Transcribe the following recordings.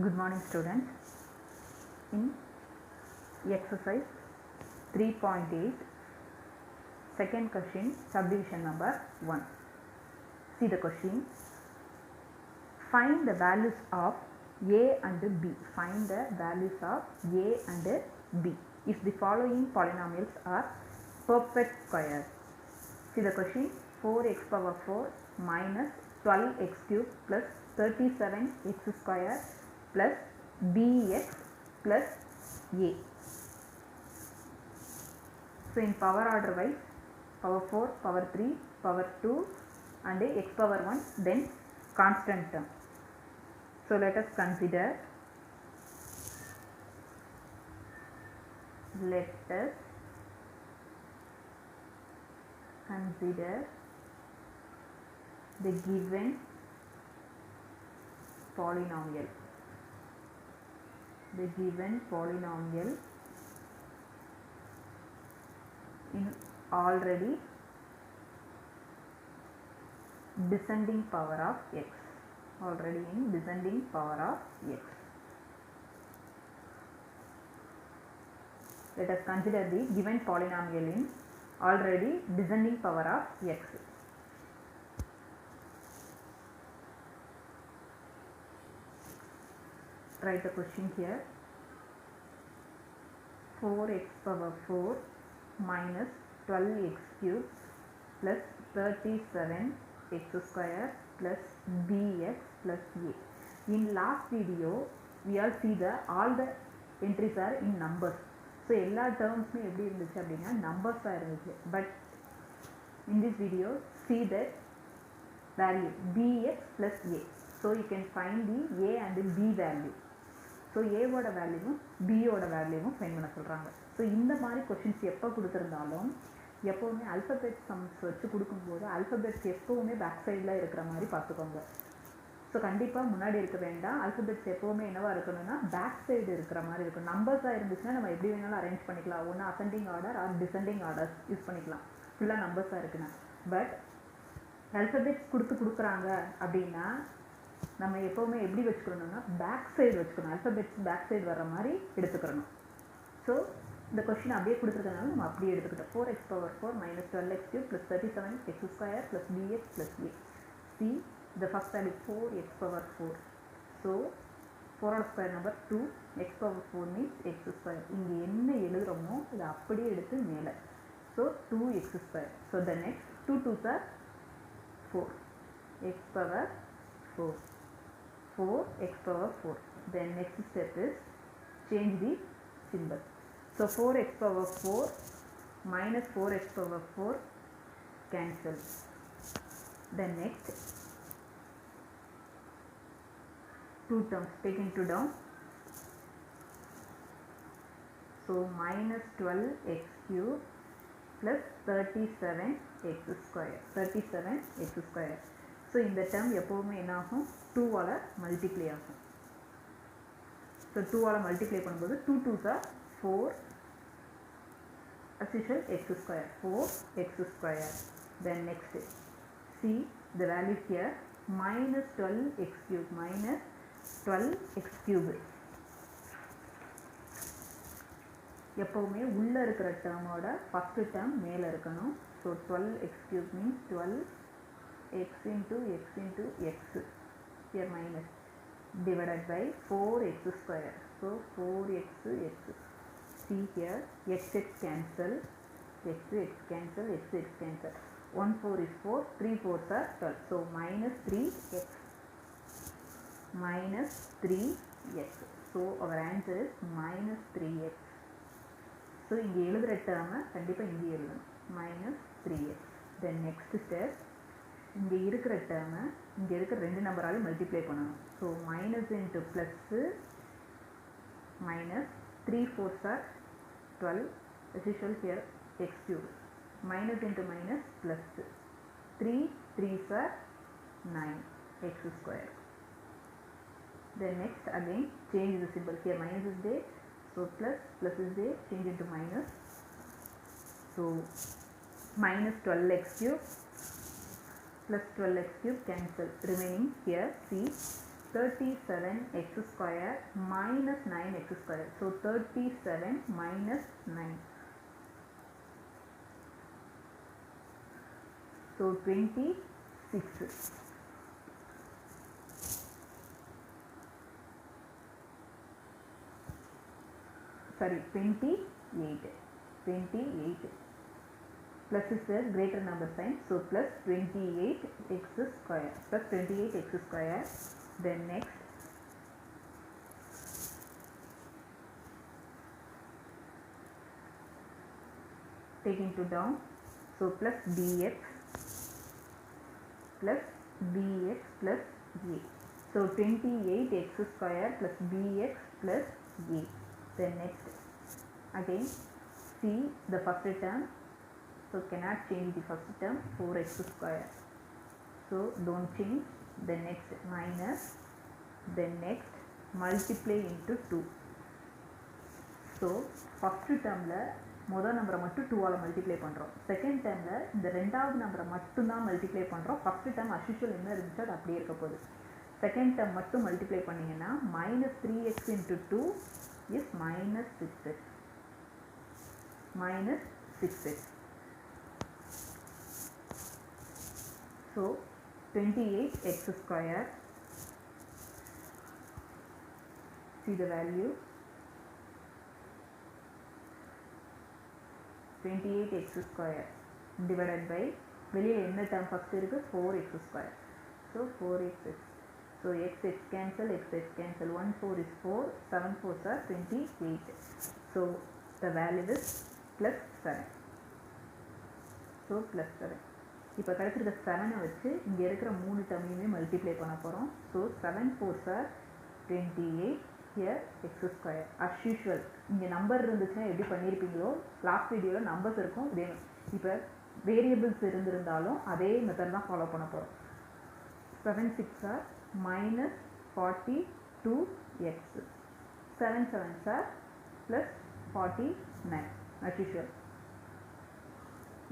Good morning, students. In exercise 3.8, second question, subdivision number 1. See the question. Find the values of a and b. Find the values of a and b if the following polynomials are perfect squares. See the question. 4x power 4 minus 12x cube plus 37x square plus bx plus a. So in power order wise, power 4, power 3, power 2 and x power 1, then constant term. So let us consider the given polynomial. The given polynomial in already descending power of x. Already in descending power of x. Let us consider the given polynomial in already descending power of x. Write the question here. 4x power 4 minus 12x cube plus 37x square plus bx plus a. In last video, we all see all the entries are in numbers. So, எல்லா termsமே எப்படி இருந்துச்சு அப்படின்னா numbers இருந்துச்சு. But in this video, see that value bx plus a. So, you can find the a and b value. So ஏவோட வேல்யூவும் பியோட வேல்யூவும் find பண்ண சொல்கிறாங்க. ஸோ இந்த மாதிரி கொஷின்ஸ் எப்போ கொடுத்துருந்தாலும் எப்போவுமே அல்ஃபபெட் சம்ஸ் வச்சு கொடுக்கும்போது அல்ஃபபெட்ஸ் எப்போவுமே பேக் சைடில் இருக்கிற மாதிரி பார்த்துக்கோங்க. ஸோ கண்டிப்பாக முன்னாடி இருக்க வேண்டாம். அல்ஃபபெட்ஸ் எப்போவுமே என்னவாக இருக்கணும்னா பேக் சைடு இருக்கிற மாதிரி இருக்கும். நம்பர்ஸாக இருந்துச்சுன்னா நம்ம எப்படி வேணாலும் அரேஞ்ச் பண்ணிக்கலாம். ஒன்று ascending order or descending orders use பண்ணிக்கலாம். ஃபுல்லாக நம்பர்ஸாக இருக்குன்னா. பட் அல்ஃபபெட்ஸ் கொடுக்குறாங்க அப்படின்னா நம்ம எப்போவுமே எப்படி வச்சுக்கணும்னா பேக் சைடு வச்சுக்கணும். அல்ஃபபெட்ஸ் பேக் சைடு வர்ற மாதிரி எடுத்துக்கிறணும். ஸோ இந்த கொஸ்டின் அப்படியே கொடுத்துருக்கனால நம்ம அப்படியே எடுத்துக்கிட்டோம். 4x power 4 minus 12x cube plus 37x square plus bx plus a. See the first value 4x power 4. So 4 square number 2, x power 4 means x square. இங்கே என்ன எழுதுகிறோமோ இதை அப்படியே எடுத்து மேலே. So 2x square. So the next 2 2s are 4. x power 4. 4x power 4. Then next step is change the symbol. So 4x power 4 minus 4x power 4 cancel. Then next 2 terms taken to down. So minus 12x cube plus 37x square. 37x square. So இந்த term எப்போவுமே என்ன ஆகும் 2ஆல் multiply ஆகும். So 2ஆல் multiply பண்ணும்போது 2 2s are 4 as usual x square 4x square. Then next see the value here minus 12x cube minus 12x cube. எப்போவுமே உள்ளே இருக்கிற டேர்மோட first term மேலே இருக்கணும். So 12x cube means 12 x into x here minus divided by 4x square. So 4x x. See here x cancel, x cancel, x cancel. 1 4 is 4, 3 4s are 12. So minus 3x. Minus 3x. So our answer is minus 3x. So இங்கே எழுதுகிற டேர்மை கண்டிப்பாக இங்கே எழுதணும் minus 3x. Then next step இங்கே இருக்கிற டேர்மை இங்கே இருக்கிற ரெண்டு நம்பராலும் மல்டிப்ளை பண்ணணும். So minus into plus minus 3 4s are 12 as usual here x cube minus into minus plus 3 3s are 9 x square. Then next again change the symbol here minus is there, so plus is there, change into minus. So minus 12x cube plus 12x cube cancel, remaining here see 37x square minus 9x square. So 37 minus 9. So 26. Sorry, 28. 28. Plus is the greater number sign. So plus 28x square. Plus 28x square. Then next. Taking to down. So plus bx plus bx plus a. So 28x square plus bx plus a. Then next. Again see the first term. So cannot change the first term. 4x square. So don't change. Then next minus. Then next multiply into 2. So first term la முதல் நம்பரை மட்டும் 2 all multiply பண்ணுறோம். Second டேர்மில் இந்த ரெண்டாவது நம்பரை மட்டும்தான் multiply பண்ணுறோம். ஃபஸ்ட்டு டேர்ம் அஸ்யூஷுவல் என்ன இருந்துச்சு அது அப்படியே இருக்க போகுது. செகண்ட் டேர்ம் மட்டும் மல்டிப்ளை பண்ணிங்கன்னா minus 3x into 2 is minus 6x. Minus 6x. So 28x square. See the value. 28x square divided by வெளியே என்ன term first இருக்கு 4x square. So 4x. So x cancel, x cancel. 1 4 is 4, 7 4s are 28. So the value is plus 7. So plus 7. இப்போ கிடைச்சிருக்க 7 வச்சு இங்க இருக்கிற மூணு டேர்மையுமே multiply பண்ண போறோம். So 7 4s are 28. Here x square as usual. இங்கே நம்பர் இருந்துச்சுன்னா எப்படி பண்ணியிருப்பீங்களோ லாஸ்ட் வீடியோவில் நம்பர்ஸ் இருக்கும். இதே இப்போ வேரியபிள்ஸ் இருந்திருந்தாலும் அதே மெத்தட் தான் ஃபாலோ பண்ண போகிறோம். 7 6 are minus 42x. 7 7s are plus 49 as usual.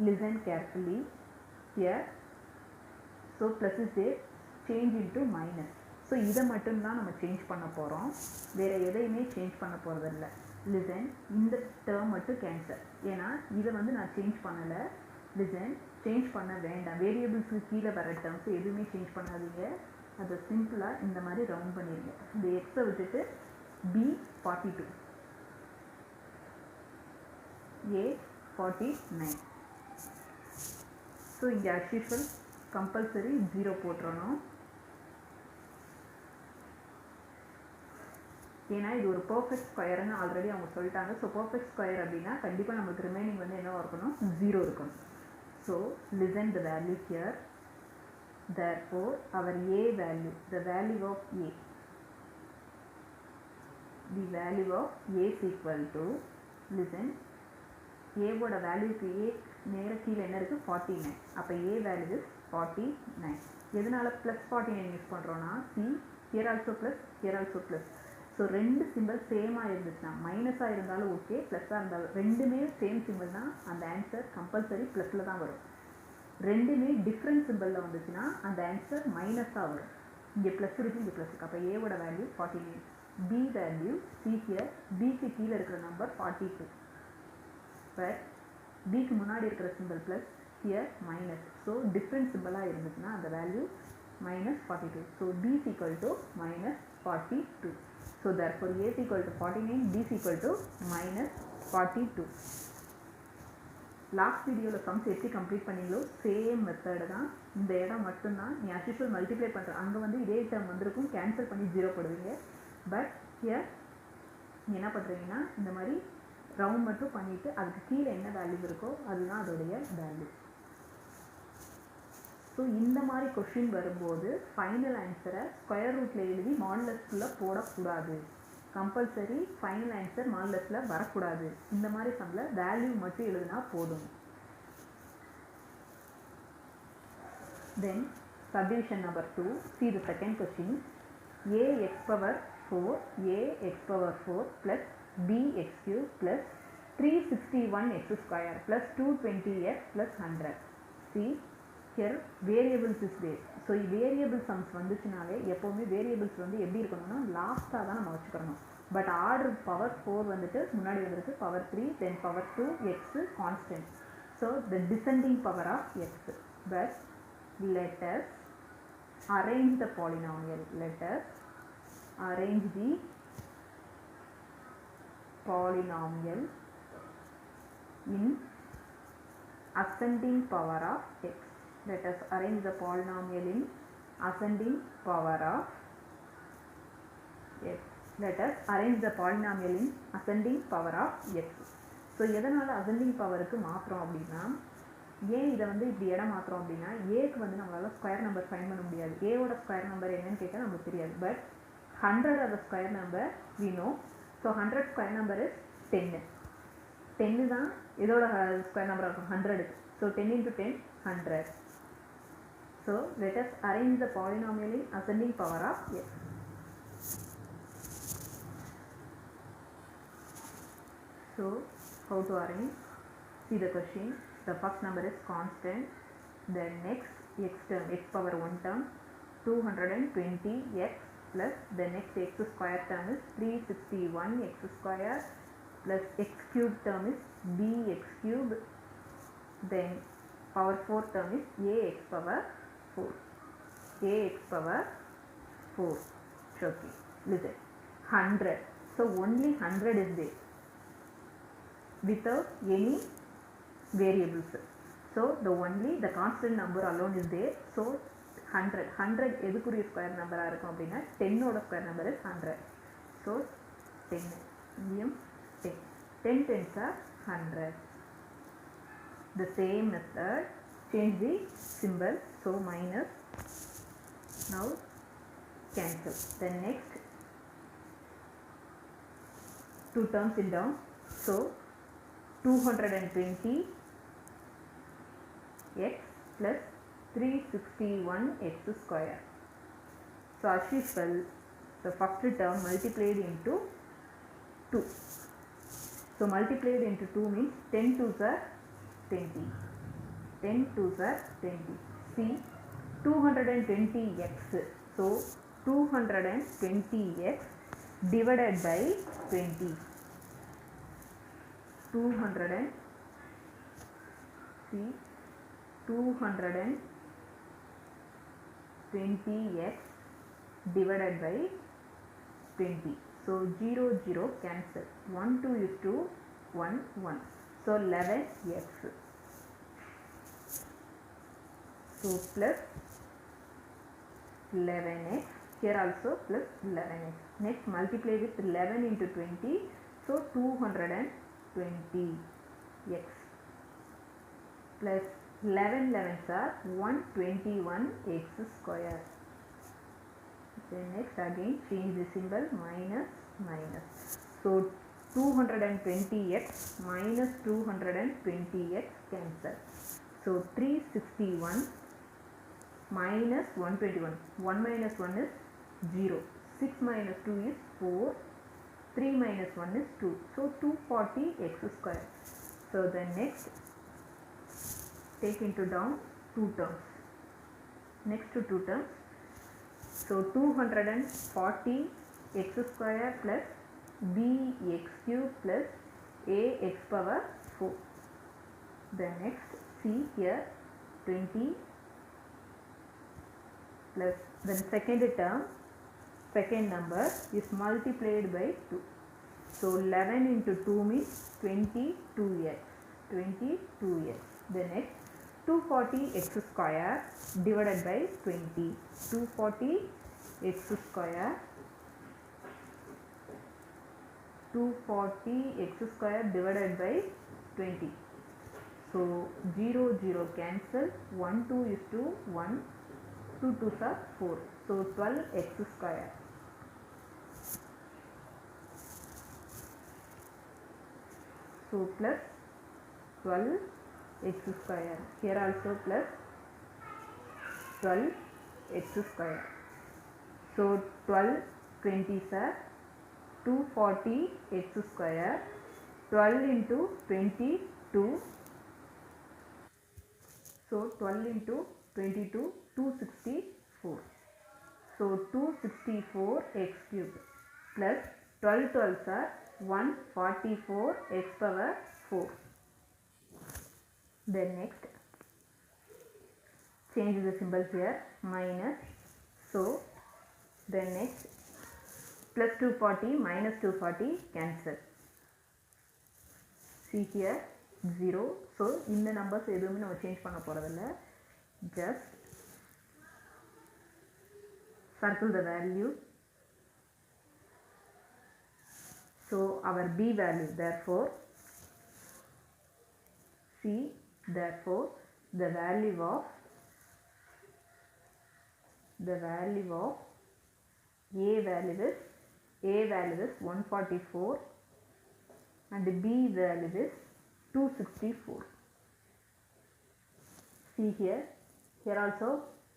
Listen carefully here. So plus is there, change into minus. So இதை மட்டும்தான் நம்ம சேஞ்ச் பண்ண போகிறோம். வேறு எதையுமே சேஞ்ச் பண்ண போகிறதில்ல. லிசன், இந்த டேர்ம் மட்டும் கேன்சல். ஏன்னா இதை வந்து நான் சேஞ்ச் பண்ணலை. லிசன், சேஞ்ச் பண்ண வேண்டாம். வேரியபிள்ஸுக்கு கீழே வர டேர்ம்ஸ் எதுவுமே சேஞ்ச் பண்ணாதீங்க. அதை சிம்பிளாக இந்த மாதிரி ரவுண்ட் பண்ணிடுங்க. இந்த எக்ஸை விட்டுட்டு பி 42, ஏ 49. ஸோ இங்கே as usual கம்பல்சரி 0 போட்டுறணும். ஏன்னா இது ஒரு பர்ஃபெக்ட் ஸ்கொயர்னு ஆல்ரெடி அவங்க சொல்லிட்டாங்க. ஸோ பர்ஃபெக்ட் ஸ்கொயர் அப்படின்னா கண்டிப்பாக நமக்கு ரிமைனிங் வந்து என்னவாக இருக்கணும் 0 இருக்கணும். So listen the value here. therefore our a value, the value of a, the value of a is equal to, listen, a ஓட வேல்யூக்கு a நேர கீழே என்ன இருக்குது 49. அப்போ a value is 49. எதனால ப்ளஸ் 49 யூஸ் பண்ணுறோன்னா C here also plus, here also plus. So ரெண்டு simple சேமாக இருந்துச்சுன்னா மைனஸாக இருந்தாலும் ஓகே, ப்ளஸ்ஸாக இருந்தாலும் ரெண்டுமே சேம் சிம்பிள்னா அந்த ஆன்சர் கம்பல்சரி ப்ளஸில் தான் வரும். ரெண்டுமே டிஃப்ரெண்ட் சிம்பிளில் வந்துச்சுன்னா அந்த ஆன்சர் மைனஸாக வரும். இங்கே ப்ளஸ் இருக்குது, இங்கே ப்ளஸ் இருக்குது. அப்போ ஏவோட value 49. B value see here, பிக்கு கீழே இருக்கிற நம்பர் 42. பட் பிக்கு முன்னாடி இருக்கிற symbol plus, here minus. So different சிம்பிளாக இருந்துச்சுன்னா அந்த value -42. So b is equal to -42. So therefore a is equal to 49, b is equal to -42. Last வீடியோவில் சம்ஸ் எப்படி கம்ப்ளீட் பண்ணீங்களோ சேம் மெத்தடு தான். இந்த இடம் மட்டும்தான் நீ as usual மல்டிப்ளை பண்ணுற, அங்கே வந்து இதே டேர்ம் வந்திருக்கும், கேன்சல் பண்ணி 0 போடுவீங்க. பட் ஹியர் நீ என்ன பண்ணுறீங்கன்னா இந்த மாதிரி ரவுண்ட் மட்டும் பண்ணிவிட்டு அதுக்கு கீழே என்ன வேல்யூ இருக்கோ அதுதான் அதோடைய வேல்யூ. ஸோ இந்த மாதிரி கொஷின் வரும்போது ஃபைனல் ஆன்சரை ஸ்கொயர் ரூட்டில் எழுதி மாடுலஸ்க்குள்ளே போடக்கூடாது. கம்பல்சரி ஃபைனல் ஆன்சர் மாடுலஸில் வரக்கூடாது. இந்த மாதிரி சம்மில் வேல்யூ மட்டும் எழுதினா போதும். தென் subdivision number 2, see the second question. ax power 4, ax power 4 plus bx cube plus 361x square plus 220x plus 100. See here variables is there. So variable sums வந்துச்சுனாலே எப்பவுமே variables வந்து எப்படி இருக்கணும்னா லாஸ்ட்டாக தான் நம்ம வச்சுக்கணும். பட் ஆர்டர் பவர் 4 வந்துட்டு முன்னாடி வந்துருக்கு, power 3 then power 2 x constant. So the descending power of x. But let us arrange the polynomial. Let us arrange the polynomial in ascending power of x. Let us arrange the polynomial in ascending power of x. Let us arrange the polynomial in ascending power of x. So எதனால ascending powerக்கு மாத்துறோம் அப்படின்னா, ஏன் இதை வந்து இப்படி இடம் மாத்துறோம் அப்படின்னா, ஏக்கு வந்து நம்மளால ஸ்கொயர் நம்பர் ஃபைண்ட் பண்ண முடியாது. ஏவோட ஸ்கொயர் நம்பர் என்னன்னு கேட்டால் நமக்கு தெரியாது. But 100 are square number we know. So 100 square number is 10. 10 தான் இதோட ஸ்கொயர் நம்பர் இருக்கும் 100. So 10 into 10 100. So let us arrange the polynomial in ascending power of x. So how to arrange? See the question. The first number is constant. The next x term, x power 1 term 220x plus the next x square term is 361x square plus x cube term is bx cube. Then power 4 term is ax power 4. Ax power 4. Okay. Listen. 100. So only 100 is there without any variables. So the constant number alone is there. So 100 எதுக்குரிய square நம்பராக இருக்கும் அப்படின்னா 10 ஓட square number is 100. So 10 இங்கேயும் 10 10 10s are 100. The same method, change the symbol. So minus, now cancel. Then next 2 terms in down. So 220 x plus 361 x square. So as usual, the first term multiplied into 2. So multiplied into 2 means 10 2s are 20. 10 2s are 20. See 220x. So 220x divided by 20. 220x divided by 20. So 0 0 cancel. 1 2 is 2, 1 1. So 11x. So plus 11x. Here also plus 11x. Next multiply with 11 into 20. So 220x plus 11 11s are 121x square. Then next again change the symbol, minus minus. So 220x minus 220x cancel. So 361 minus 121. 1 minus 1 is 0. 6 minus 2 is 4. 3 minus 1 is 2. So 240x square. So the next take into down 2 terms. Next to 2 terms. So 240 x square plus bx cube plus ax power 4. The next see here 20 plus then second term, second number is multiplied by 2. So 11 into 2 means 22x. 22x. The next 240x square divided by 20. 240x square. 240x square divided by 20. So 0 0 cancel. 1 2 is 2, 1 2 2s are 4. So 12x square. So plus 12x square. Here also plus 12x square. So 12 20s are 240x square. 12 into 22. So 12 into 22, 264. So 264 x cube plus 12 12s are 144 x power 4. Then next, change the symbol here, minus. So then next, plus 240 minus 240 cancel. See here 0. So in the numbers எதுவுமே நம்ம change பண்ண போறதில்ல. Just circle the value. So our b value, therefore see, therefore the value of a value is 144 and b value is 264. See here also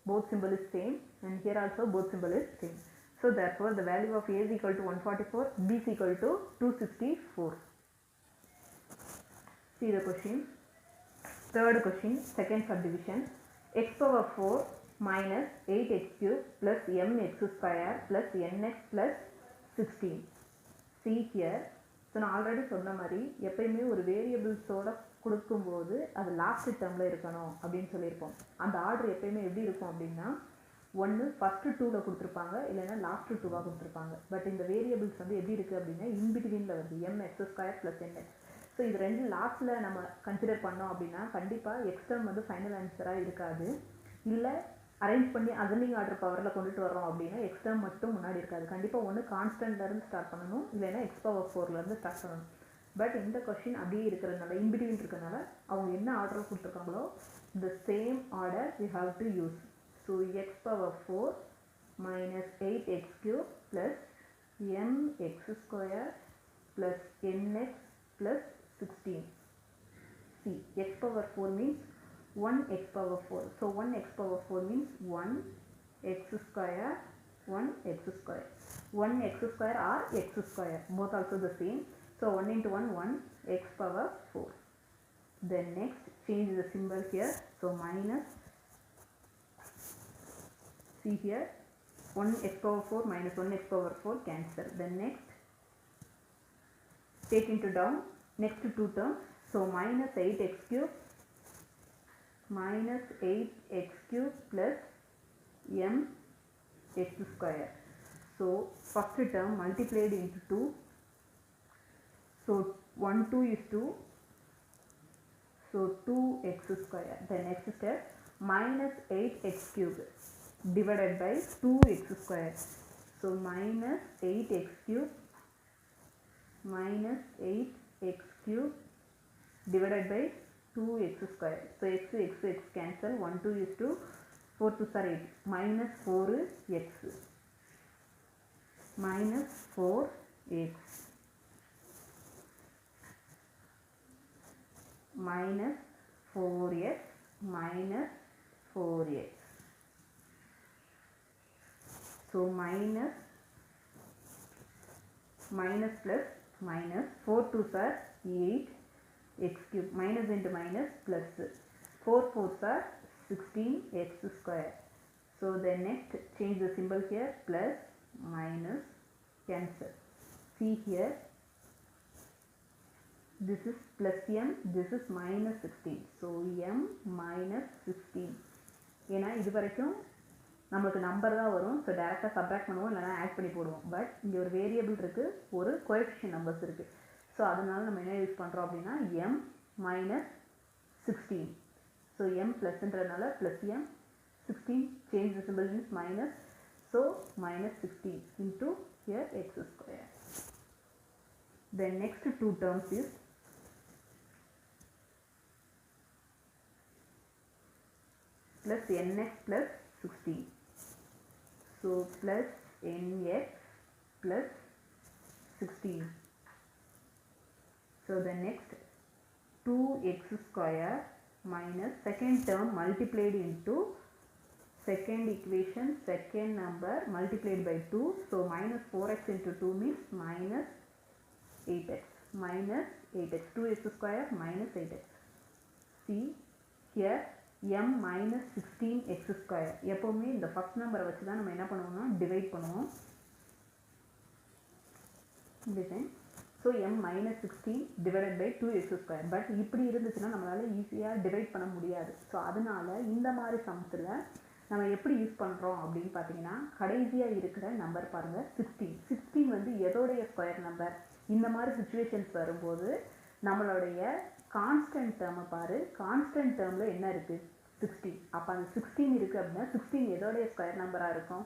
both symbol is same and here also both symbol is same. So therefore the value of a is equal to 144, b is equal to 264. See the question. Third question, second subdivision. X power 4 minus 8x cube plus mx square plus nx plus 16. See here. So நான் already சொன்ன மாதிரி எப்பயுமே ஒரு வேரியபிள்ஸோட கொடுக்கும்போது அது last டேர்மில் இருக்கணும் அப்படின்னு சொல்லியிருப்போம். அந்த ஆர்டர் எப்பயுமே எப்படி இருக்கும் அப்படின்னா, ஒன்று ஃபஸ்ட்டு டூவில் கொடுத்துருப்பாங்க, இல்லைன்னா லாஸ்ட்டு டூவாக கொடுத்துருப்பாங்க. பட் இந்த வேரியபிள்ஸ் வந்து எப்படி இருக்குது அப்படின்னா இன்பிட்வீனில் வருது, mx square plus nx. So இது ரெண்டு லாஸ்ட்டில் நம்ம கன்சிடர் பண்ணோம் அப்படின்னா கண்டிப்பாக எக்ஸ் டேர்ம் வந்து ஃபைனல் ஆன்சராக இருக்காது. இல்லை அரேஞ்ச் பண்ணி அசெண்டிங் ஆர்டர் பவரில் கொண்டுட்டு வரோம் அப்படின்னா எக்ஸ் டேர்ம் மட்டும் முன்னாடி இருக்காது. கண்டிப்பாக ஒன்று கான்ஸ்டன்ட்லேருந்து ஸ்டார்ட் பண்ணணும், இல்லைன்னா x பவர் 4லேருந்து ஸ்டார்ட் பண்ணணும். பட் இந்த கொஸ்டின் அப்படியே இருக்கிறதுனால, இன்பிட்வீன் இருக்கிறதுனால அவங்க என்ன ஆர்டர் கொடுத்துருக்காங்களோ the same order we have to use. So x power 4 minus 8x cube plus mx square plus nx plus 16. See, x power 4 means 1x power 4. So 1x power 4 means 1x square, 1x square. 1x square or x square, both also the same. So 1 into 1, 1x power 4. Then next, change the symbol here. So minus. See here, 1x power 4 minus 1x power 4 cancel. Then next, take into down next two terms. So minus 8x cube plus mx square. So first term multiplied into 2. So 1 2 is 2. So 2x square. The next step, minus 8x cube divided by 2x square. So minus 8x cube divided by 2x square. So x cancel. 1 2 is 2. 4 2 are 8. Minus 4x. Minus 4x. Minus 4x minus 4x. So minus plus minus 4 2s are 8 x cube, minus into minus plus 4 4s are 16 x square. So then next, change the symbol here, plus minus cancel. See here, this is plus m, this is minus 16. So m minus 16. ஏன்னா இது வரைக்கும் நமக்கு number தான் வரும். So டேரெக்டாக subtract பண்ணுவோம், இல்லைனா add பண்ணி போடுவோம். பட் இங்கே ஒரு வேரியபிள் இருக்குது, ஒரு கோஎஃபிஷியன்ட் நம்பர்ஸ் இருக்குது. ஸோ அதனால நம்ம என்ன யூஸ் பண்ணுறோம் அப்படின்னா m minus 16. So m ப்ளஸ்ன்றதுனால plus m 16, change the symbol means minus. So minus 16 into here x square. Then next two terms is plus nx plus 16. So plus nx plus 16. So the next 2x square minus second term multiplied into second equation, second number multiplied by 2. So minus 4x into 2 means minus 8x. Minus 8x. 2x square minus 8x. See here m minus 16x square. எப்போவுமே இந்த first நம்பரை வச்சு தான் நம்ம என்ன பண்ணுவோம்னா divide பண்ணுவோம். So m minus 16 divided by 2x square. But இப்படி இருந்துச்சுன்னா நம்மளால் ஈஸியாக டிவைட் பண்ண முடியாது. ஸோ அதனால இந்த மாதிரி சமத்தில் நம்ம எப்படி யூஸ் பண்ணுறோம் அப்படின்னு பார்த்தீங்கன்னா கடைசியாக இருக்கிற நம்பர் பாருங்கள் 16 வந்து எதோடைய ஸ்கொயர் நம்பர். இந்த மாதிரி சுச்சுவேஷன்ஸ் வரும்போது நம்மளுடைய கான்ஸ்டன்ட் டேர்மை பாரு, கான்ஸ்டன்ட் டேர்மில் என்ன இருக்குது 16. அப்போ அந்த 16 இருக்குது அப்படின்னா 16 எதோடைய ஸ்கொயர் நம்பராக இருக்கும்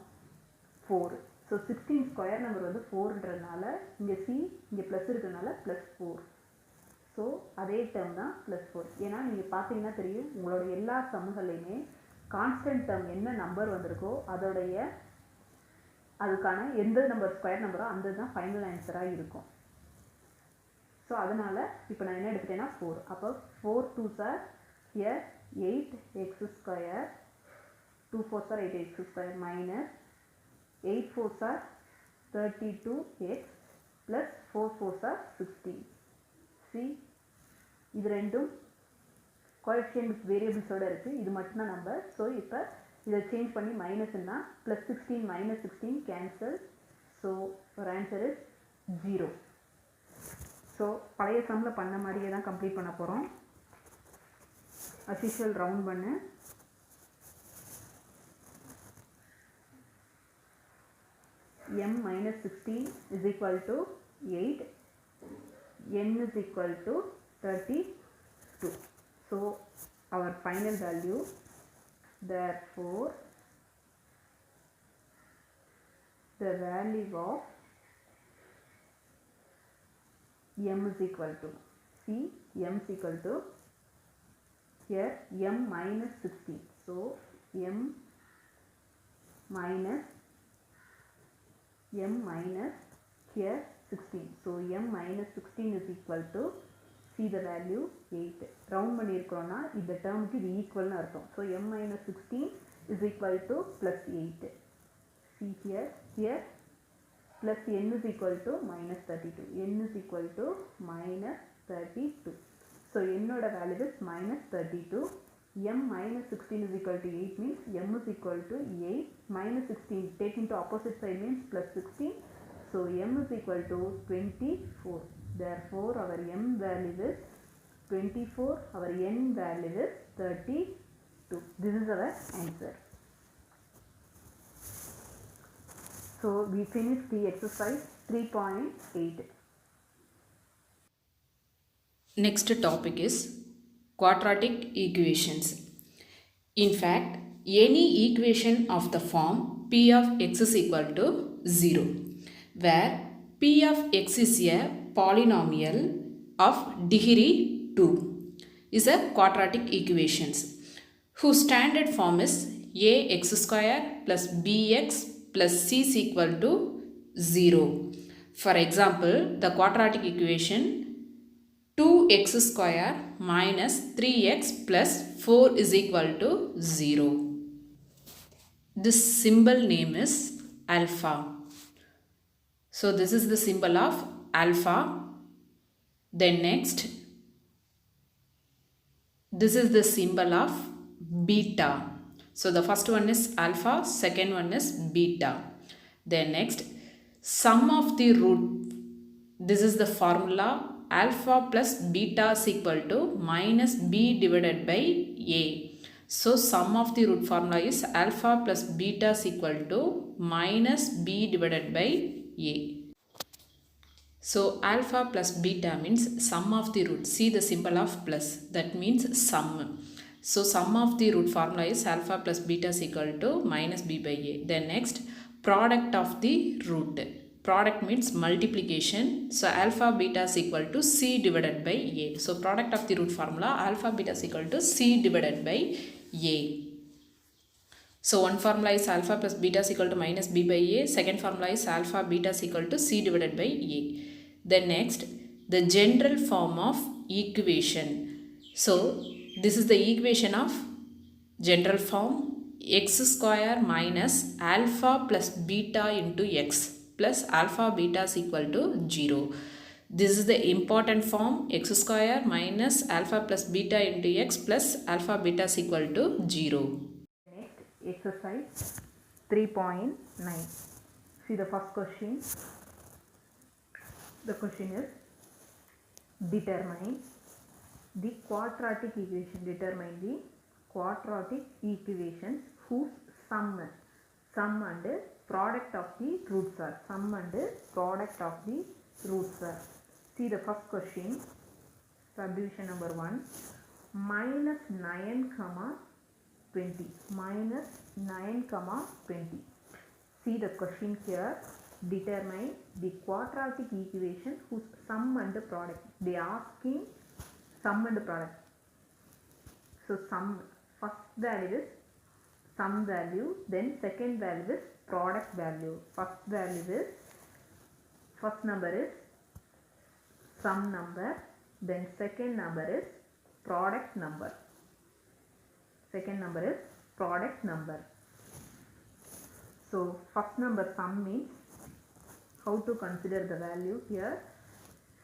4. ஸோ 16 ஸ்கொயர் நம்பர் வந்து 4ன்றதுனால இங்கே சி இங்கே ப்ளஸ் இருக்கிறதுனால +4. ஸோ அதே டேர்ம் தான் +4. ஏன்னா நீங்கள் பார்த்தீங்கன்னா தெரியும் உங்களோட எல்லா சம்முகளையுமே கான்ஸ்டன்ட் டேர்ம் என்ன நம்பர் வந்திருக்கோ அதுக்கான எந்த நம்பர் ஸ்கொயர் நம்பரோ அந்த தான் ஃபைனல் ஆன்சராக இருக்கும். ஸோ அதனால் இப்போ நான் என்ன எடுத்துட்டேன்னா 4. அப்போ 4 2s are here 8x square, 2 4s are 8x square minus 8 4s are 32x plus 4 4s are 16. See, இது ரெண்டும் கோஎஃபிஷியன்ட் வேரியபிள்ஸோடு இருக்குது. இது மட்டும்தான் நம்பர். ஸோ இப்போ இதை சேஞ்ச் பண்ணி மைனஸ்னா +16 - 16 கேன்சல். ஸோ ஒரு ஆன்சர் இஸ் 0. ஸோ பழைய சம்மில் பண்ண மாதிரியே தான் கம்ப்ளீட் பண்ண போகிறோம். அஸ்யூஷுவல் ரவுண்ட் பண்ணு. m minus 16 is equal to 8, n is equal to 32. So our final value, therefore the value of m is equal to, see m is equal to here m minus 16. So m minus here 16. So m minus 16 is equal to, see the value 8. round பண்ணியிருக்கிறோம்னா இந்த டேர்முக்கு இது ஈக்குவல்னு அர்த்தம். So m minus 16 is equal to +8. see here plus n is equal to -32. n is equal to -32. So என்னோட value is -32. m minus 16 is equal to 8 means m is equal to 8 minus 16 take into opposite side means +16. So m is equal to 24. Therefore our m value is 24, our n value is 32. This is our answer. So we finished the exercise 3.8. Next topic is quadratic equations. In fact, any equation of the form p of x is equal to 0, where p of x is a polynomial of degree 2 is a quadratic equations whose standard form is ax square plus bx plus c is equal to 0. For example, the quadratic equation 2x square minus 3x plus 4 is equal to 0. This symbol name is alpha. So this is the symbol of alpha. Then next, this is the symbol of beta. So the first one is alpha, second one is beta. Then next, sum of the root. This is the formula alpha plus beta is equal to minus b divided by a. So sum of the root formula is alpha plus beta is equal to minus b divided by a. So alpha plus beta means sum of the root. See the symbol of plus, that means sum. So sum of the root formula is alpha plus beta is equal to minus b by a. Then next, product of the root. Product means multiplication. So alpha beta is equal to c divided by a. So product of the root formula alpha beta is equal to c divided by a. So one formula is alpha plus beta is equal to minus b by a. Second formula is alpha beta is equal to c divided by a. Then next, the general form of equation. So this is the equation of general form x square minus alpha plus beta into x plus alpha beta is equal to 0. This is the important form, x square minus alpha plus beta into x plus alpha beta is equal to 0. Next, exercise 3.9. See the first question. The question is, determine the quadratic equation. Determine the quadratic equations whose sum and product of the roots are. Sum and product of the roots are. See the first question. Subdivision number 1. Minus 9 comma 20. Minus 9 comma 20. See the question here. Determine the quadratic equation whose sum and product. They are asking sum and product. So sum, first value is sum value, then second value is product value. First value is, first number is sum number, then second number is product number. Second number is product number. So first number sum means, how to consider the value here?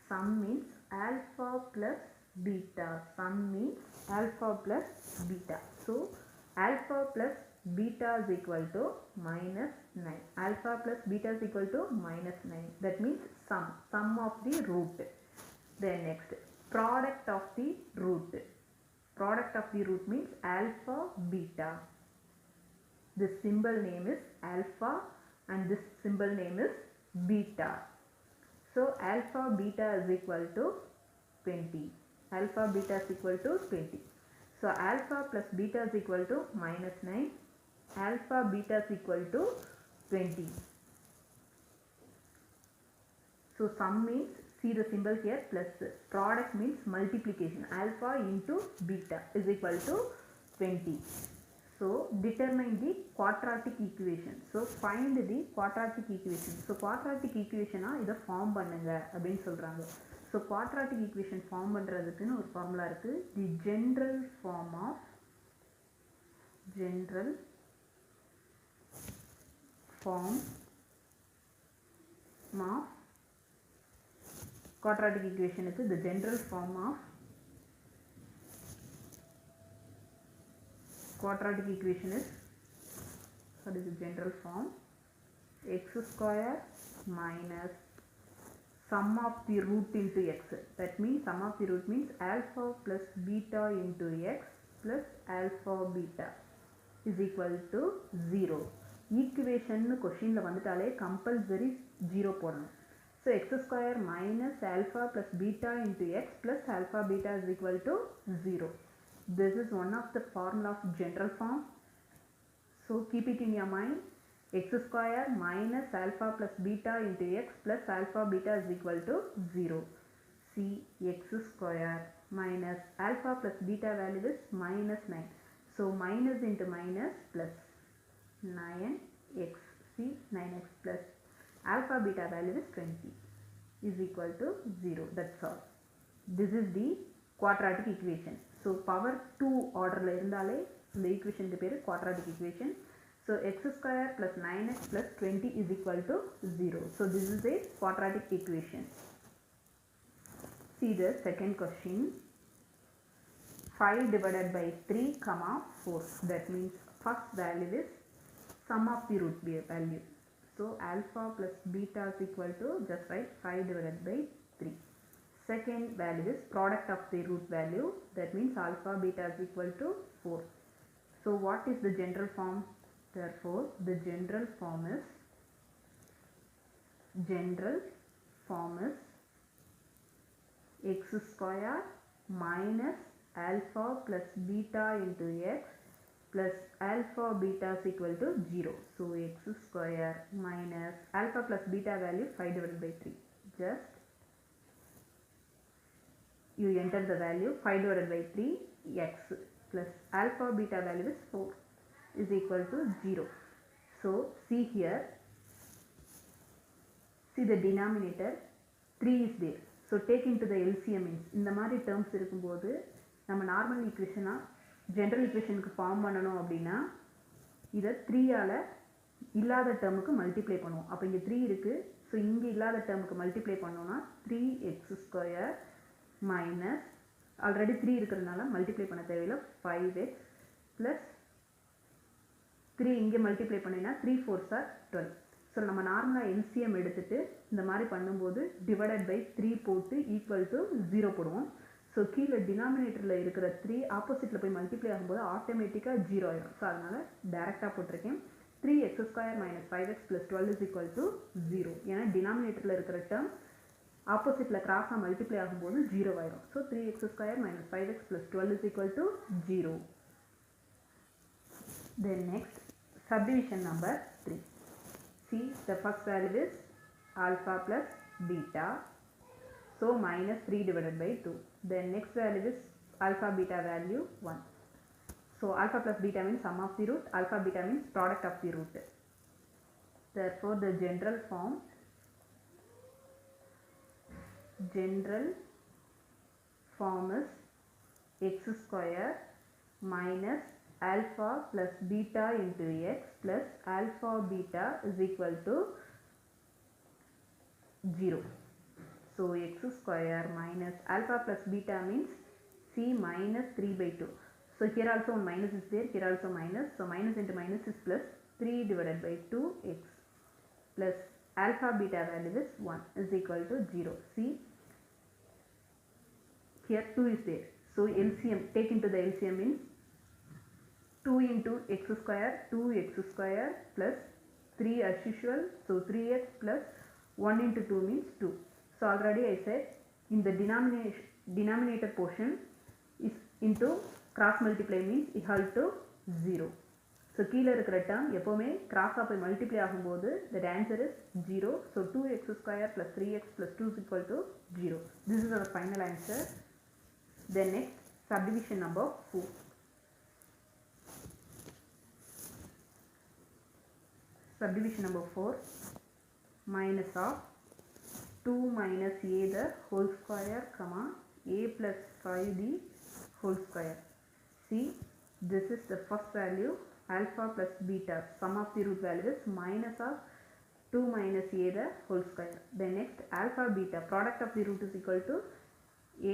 Sum means alpha plus beta. Sum means alpha plus beta. So alpha plus beta is equal to minus 9. Alpha plus beta is equal to minus 9. That means sum of the root. Then next, product of the root. Product of the root means alpha beta. This symbol name is alpha and this symbol name is beta. So alpha beta is equal to 20. Alpha beta is equal to 20. So alpha plus beta is equal to minus 9. Alpha beta is equal to 20. So sum means, see the symbol here, plus. Product means multiplication. Alpha into beta is equal to 20. So determine the quadratic equation. So find the quadratic equation. So quadratic equation இதை form பண்ணுங்க அப்படின்னு சொல்றாங்க. So quadratic equation form பண்றதுக்குன்னு ஒரு formula இருக்கு. The general form of quadratic equation is the general form of quadratic equation is, what is the general form? X square minus sum of the root into x. That means sum of the root means alpha plus beta into x plus alpha beta is equal to 0. Equation question la vanditaale compulsory 0 போடணும். So x square minus alpha plus beta into x plus alpha beta is equal to 0. This is one of the formula of general form. So keep it in your mind. X square minus alpha plus beta into x plus alpha beta is equal to 0. See, x square minus alpha plus beta value is minus 9. So minus into minus plus 9x. See, 9x plus alpha beta value is 20 is equal to 0. That's all. This is the quadratic equation. So power 2 order la irundale the equation ku peru quadratic equation. So x square plus 9x plus 20 is equal to 0. So this is a quadratic equation. See the second question. 5 divided by 3 comma 4. That means first value is sum of the root value. So alpha plus beta is equal to, just write 5 divided by 3. Second value is product of the root value. That means alpha beta is equal to 4. So what is the general form? Therefore the general form is x square minus alpha plus beta into x plus alpha beta is equal to 0. So x square minus alpha plus beta value 5 divided by 3. Just you enter the value 5 divided by 3 x plus alpha beta value is 4 is equal to 0. So see here, see the denominator 3 is there. So take into the LCM means இந்த மாதிரி terms இருக்கும்போது நம்ம normal ஈக்குவேஷனா general ஈக்குவேஷனுக்கு form பண்ணணும் அப்படின்னா இதை 3 ஆல இல்லாத டேர்முக்கு multiply பண்ணுவோம். அப்போ இங்கே 3 இருக்குது. ஸோ இங்கே இல்லாத டேர்முக்கு மல்டிப்ளை பண்ணோன்னா 3x² மைனஸ் ஆல்ரெடி 3 இருக்கிறதுனால மல்டிப்ளை பண்ண தேவையில்லை 5x ப்ளஸ் 3 இங்கே மல்டிப்ளை பண்ணினா 3 4s are 12. ஸோ நம்ம நார்மலாக எல்சிஎம் எடுத்துகிட்டு இந்த மாதிரி பண்ணும்போது டிவைடட் பை 3 போட்டு ஈக்குவல் டு 0 போடுவோம். ஸோ கீழே டினாமினேட்டரில் இருக்கிற 3 ஆப்போசிட்டில் போய் மல்டிப்ளை ஆகும்போது ஆட்டோமேட்டிக்காக 0 ஆயிடும். ஸோ அதனால் டேரெக்டாக போட்டிருக்கேன் 3x² minus 5x plus 12 is equal to 0. ஏன்னா டினாமினேட்டரில் இருக்கிற டேர்ம் ஆப்போசிட்டில் கிராஸாக மல்டிப்ளை ஆகும்போது 0 ஆயிடும். So 3x² minus 5x plus 12 is equal to 0. Then next subdivision number 3. See, the first value is alpha plus beta. So minus 3 divided by 2. Then next value is alpha beta value 1. So alpha plus beta means sum of the root, alpha beta means product of the root. Therefore the general form is x square minus alpha plus beta into x plus alpha beta is equal to 0. So x square minus alpha plus beta means c minus 3 by 2. So here also one minus is there, here also minus. So minus into minus is plus 3 divided by 2x plus alpha beta value is 1 is equal to 0. See, here 2 is there. So LCM, take into the LCM means 2 into x square, 2x square plus 3 as usual. So 3x plus 1 into 2 means 2. So already I said in the denominator portion is into cross multiply means equal to 0. So கீழே இருக்கிற term எப்போவுமே cross போய் multiply ஆகும்போது that answer is 0. So 2x square plus 3x plus 2 is equal to 0. This is our final answer. Then next subdivision number 4. Subdivision number 4, minus of 2 minus a the whole square comma a plus 5 the whole square. See, this is the first value alpha plus beta, sum of the root value is minus of 2 minus a the whole square. Then next alpha beta, product of the root is equal to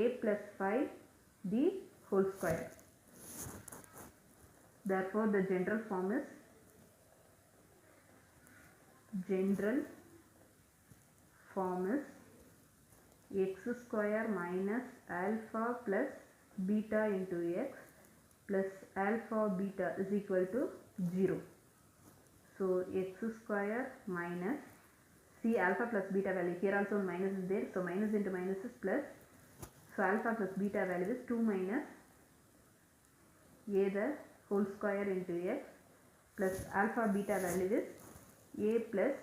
a plus 5 the whole square. Therefore the general form is x square minus alpha plus beta into x plus alpha beta is equal to 0. So x square minus, see alpha plus beta value, here also minus is there, so minus into minus is plus. So alpha plus beta value is 2 minus a the whole square into x plus alpha beta value is a plus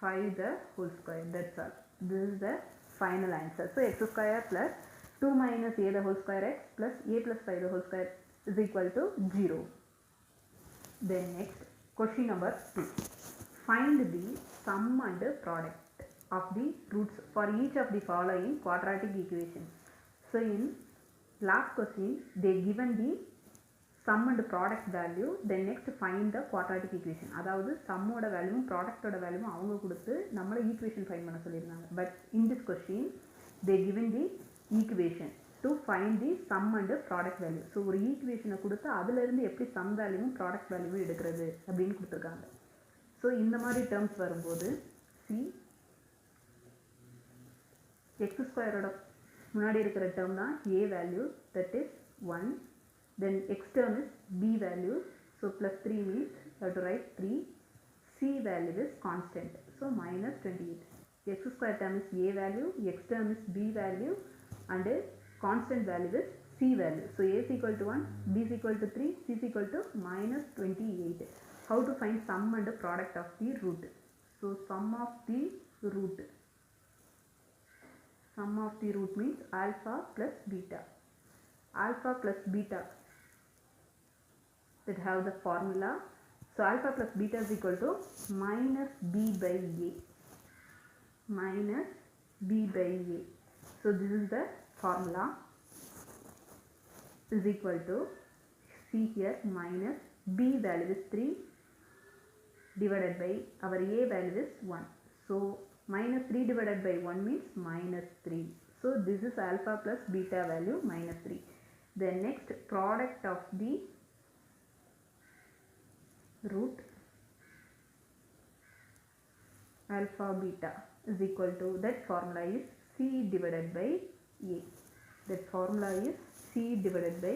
5 the whole square. That's all. This is the final answer. So x square plus 2 minus a the whole square x plus a plus 5 the whole square is equal to 0. Then next question number 2. Find the sum and product of the roots for each of the following quadratic equations. So in last question they given the sum and product value, then next find the quadratic equation. அதாவது sum ஓட value product ஓட value அவங்க கொடுத்து நம்மள equation find பண்ண சொல்லியிருந்தாங்க. But in this question they given the equation to find the sum and product value. So ஒரு ஈக்குவேஷனை கொடுத்து அதிலிருந்து எப்படி சம் வேல்யூவும் ப்ராடக்ட் வேல்யூவும் எடுக்கிறது அப்படின்னு கொடுத்துருக்காங்க. ஸோ இந்த மாதிரி டேர்ம்ஸ் வரும்போது சி எக்ஸ் ஸ்கொயரோட முன்னாடி இருக்கிற டேர்ம் தான் a value, that is 1. Then x term is b value, so plus 3 means you have to write 3. C value is constant, so minus 28. X square term is a value, x term is b value, and constant value is c value. So a is equal to 1, b is equal to 3, c is equal to minus 28. How to find sum and product of the root? So sum of the root. Sum of the root means alpha plus beta. Alpha plus beta that have the formula. So alpha plus beta is equal to minus b by a. Minus b by a. So this is the formula. Is equal to, see here, minus b value is 3, divided by our a value is 1. So minus 3 divided by 1 means minus 3. So this is alpha plus beta value minus 3. Then next, product of the root alpha beta is equal to, that formula is c divided by a. That formula is c divided by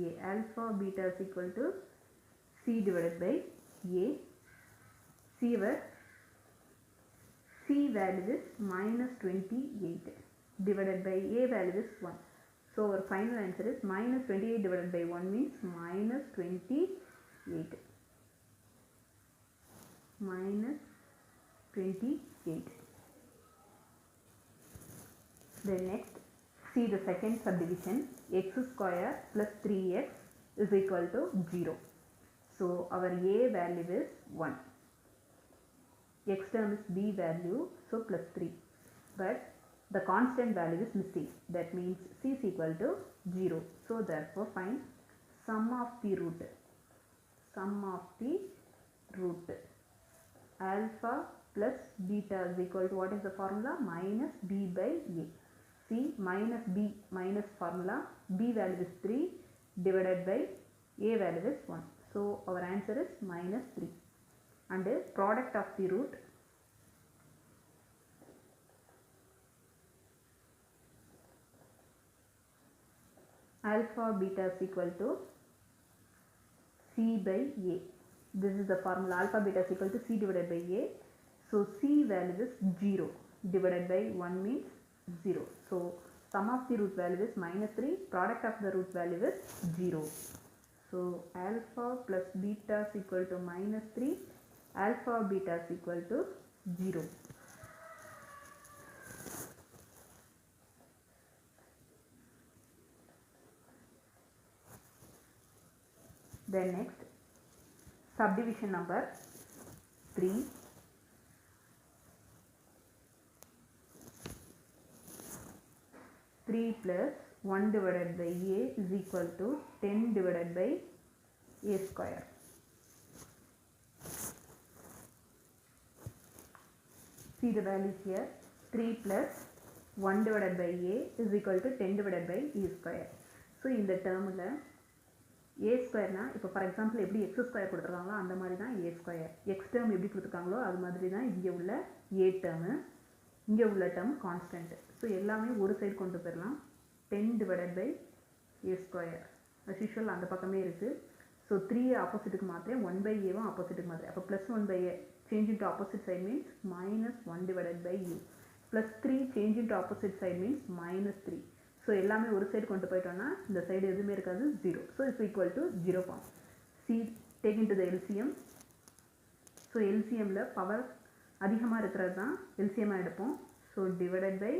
a. Alpha beta is equal to c divided by a. C value is minus 28 divided by a value is 1. So our final answer is minus 28 divided by 1 means minus 28. Minus 28. Then next, see the second subdivision, x square plus 3x is equal to 0. So our a value is 1. X term is b value, so plus 3. But the constant value is missing. That means c is equal to 0. So therefore find sum of the root. Sum of the root. Alpha plus beta is equal to, what is the formula? Minus b by a. See, minus b minus formula, b value is 3 divided by a value is 1. So our answer is minus 3. And product of the root alpha beta is equal to c by a. This is the formula, alpha beta is equal to c divided by a. So c value is 0 divided by 1 means 0. So sum of the root value is minus 3, product of the root value is 0. So alpha plus beta is equal to minus 3, alpha beta is equal to 0. Then next, subdivision number 3. 3 plus 1 divided by a is equal to 10 divided by a square. See the values here. 3 plus 1 divided by a is equal to 10 divided by e square. So in the term a square na, இப்போ for example எப்படி x square கொடுத்துருக்காங்களோ அந்த மாதிரி தான் a square. x term எப்படி கொடுத்துருக்காங்களோ அது மாதிரி தான் இங்கே உள்ள a term, இங்கே உள்ள term constant. ஸோ எல்லாமே ஒரு சைடு கொண்டு போயிடலாம். 10 divided by a square as usual அந்த பக்கமே இருக்குது. ஸோ 3 ஆப்போசிட்டுக்கு மாத்திரம் 1 by a ஆப்போசிட்டுக்கு மாத்திரம். அப்போ plus 1 by a change into opposite side means minus 1 divided by u. Plus 3 change into opposite side means minus 3. So எல்லாமே ஒரு சைடு கொண்டு போயிட்டோம்னா இந்த சைடு எதுவுமே இருக்காது, 0. So it's equal to 0 form. See take in to the LCM. So எல்சிஎம்மில் பவர் அதிகமாக இருக்கிறது தான் எல்சிஎம்மாக எடுப்போம். So divided by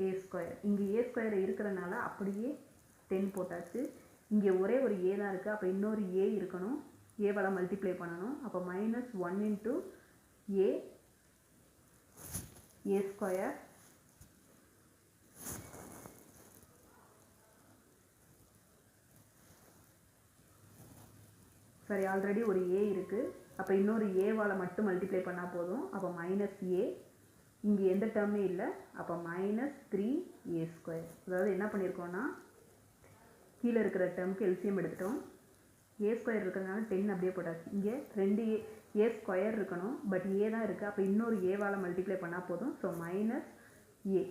a square. இங்கே ஏ ஸ்கொயர் இருக்கிறனால அப்படியே 10 போட்டாச்சு. இங்கே ஒரே ஒரு ஏ தான் இருக்குது, அப்போ இன்னொரு ஏ இருக்கணும், ஏவால் மல்டிப்ளை பண்ணணும். அப்போ minus 1 into a ஸ்கொயர் சரி, ஆல்ரெடி ஒரு ஏ இருக்குது, அப்போ இன்னொரு ஏவால் மட்டும் மல்டிப்ளை பண்ணால் போதும். அப்போ மைனஸ் ஏ, இங்கே எந்த டேர்மே இல்லை, அப்போ minus 3a ஸ்கொயர். அதாவது என்ன பண்ணியிருக்கோன்னா கீழே இருக்கிற டேர்முக்கு எல்சிஎம் எடுத்துட்டோம். ஏ ஸ்கொயர் இருக்கிறதுனால 10 அப்படியே போட்டாச்சு. இங்கே 2 ஏ ஸ்கொயர் இருக்கணும், பட் ஏ தான் இருக்குது, அப்போ இன்னொரு ஏவால் மல்டிப்ளை பண்ணால் போதும். ஸோ மைனஸ் ஏ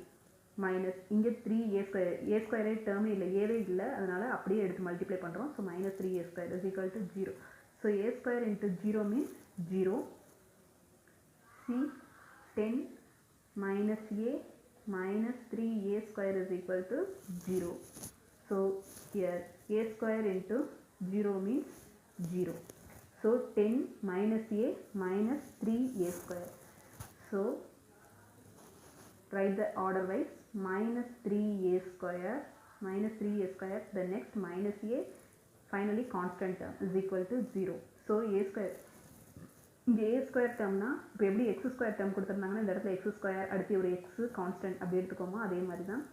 மைனஸ் இங்கே 3a ஸ்கொயர். ஏ ஸ்கொயரே டேர்மே இல்லை, ஏவே இல்லை, அதனால் அப்படியே எடுத்து மல்டிப்ளை பண்ணுறோம். So minus 3a square is equal to 0. So a square into 0 means 0. C 10 minus a minus 3a square is equal to 0. So here a square into 0 means 0. So 10 minus a minus 3a square. So write the order wise, minus 3a square minus 3a square, the next minus a, finally constant term is equal to 0. So a square, இங்கே a square டேர்ம்னா இப்போ எப்படி X square term கொடுத்துருந்தாங்கன்னா இந்த இடத்துல X square அடுத்து ஒரு X constant அப்படி எடுத்துக்கோமோ அதே மாதிரி தான்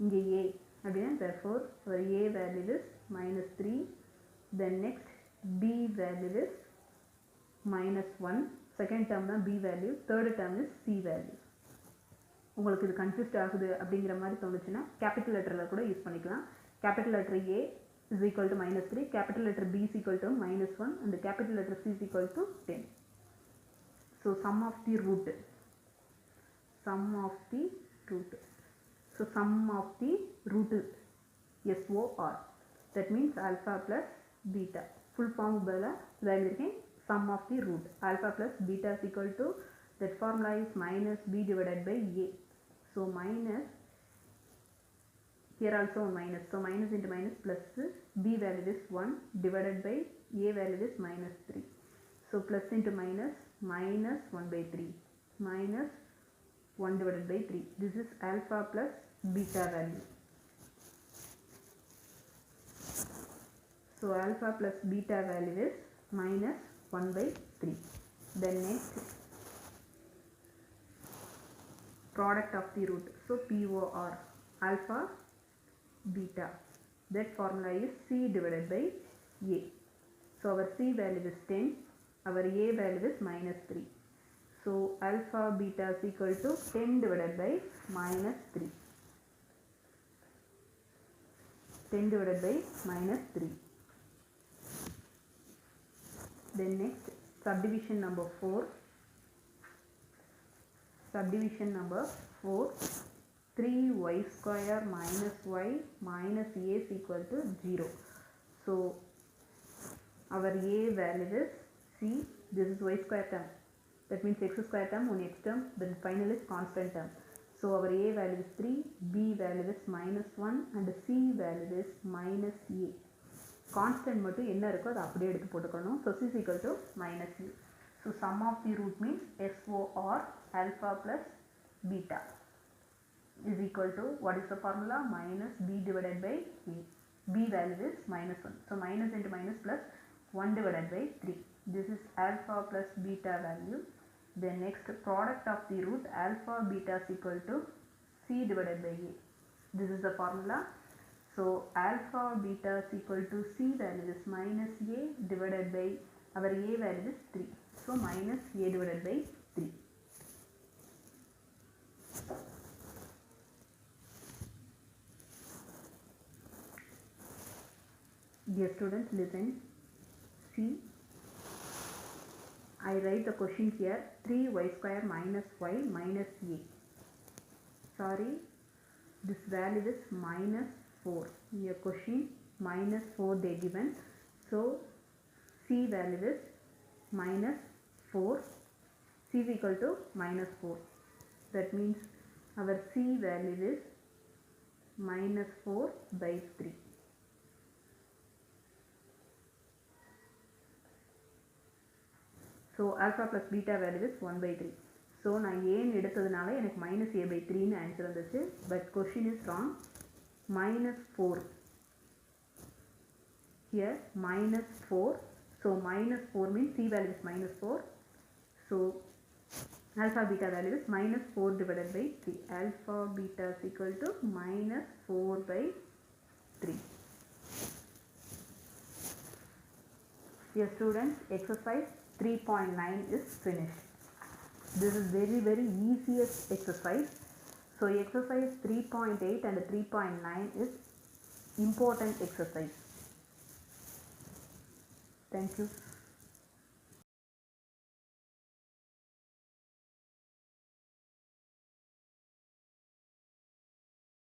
இங்கே ஏ அப்படின்னா. therefore ஒரு a value is minus 3. then next b value is minus 1, second term தான் b value, third term is c value. உங்களுக்கு இது கன்ஃபியூஸ்ட் ஆகுது அப்படிங்கிற மாதிரி தோணுச்சுன்னா கேபிட்டல் லெட்டரில் கூட யூஸ் பண்ணிக்கலாம். Capital letter a is equal to -3, capital letter b is equal to -1 and capital letter c is equal to 10. So sum of the root. So sum of the root is SOR. That means alpha plus beta. Full form sum of the root. Alpha plus beta is equal to, that formula is minus b divided by a. So minus, here also minus, so minus into minus plus, b value is 1 divided by a value is minus 3. So plus into minus, minus 1 by 3, minus 1 divided by 3. This is alpha plus beta value. So alpha plus beta value is minus 1 by 3. Then next, product of the root. So POR, alpha beta, that formula is c divided by a. So our c value is 10, our a value is minus 3. So alpha beta is equal to 10 divided by minus 3. 10 divided by minus 3. Then next, subdivision number 4. Subdivision number 4. 3y square minus y minus a is equal to 0. So our a value is c. This is y square term. That means x square term, 1x term, then final is constant term. So our a value is 3, b value is minus 1 and c value is minus a. Constant மட்டும் என்ன இருக்கோ அதை அப்படியே எடுத்து போட்டுக்கணும். So c is equal to minus a. So sum of the root means SOR, alpha plus beta, is equal to, what is the formula? Minus b divided by a. B value is minus 1. So minus into minus plus 1 divided by 3. This is alpha plus beta value. Then next, product of the root, alpha beta is equal to c divided by a. This is the formula. So alpha beta is equal to c value is minus a divided by our a value is 3. So minus a divided by 3. Dear students, listen. See, I write the question here, 3y square minus y minus a. Sorry, this value is minus 4. In your question, minus 4 they given. So c value is minus 4. C is equal to minus 4. That means our c value is minus 4 by 3. So alpha plus beta value is 1 by 3. So நான் ஏன்னு எடுத்ததுனால எனக்கு minus a by 3 ன்னு answer வந்துச்சு. But question is wrong. Minus 4. Here minus 4. So minus 4 means c value is minus 4. So alpha beta value is minus 4 divided by 3. Alpha beta is equal to minus 4 by 3. Dear students, exercise 3.9 is finished. This is very easiest exercise. So exercise 3.8 and 3.9 is important exercise. Thank you.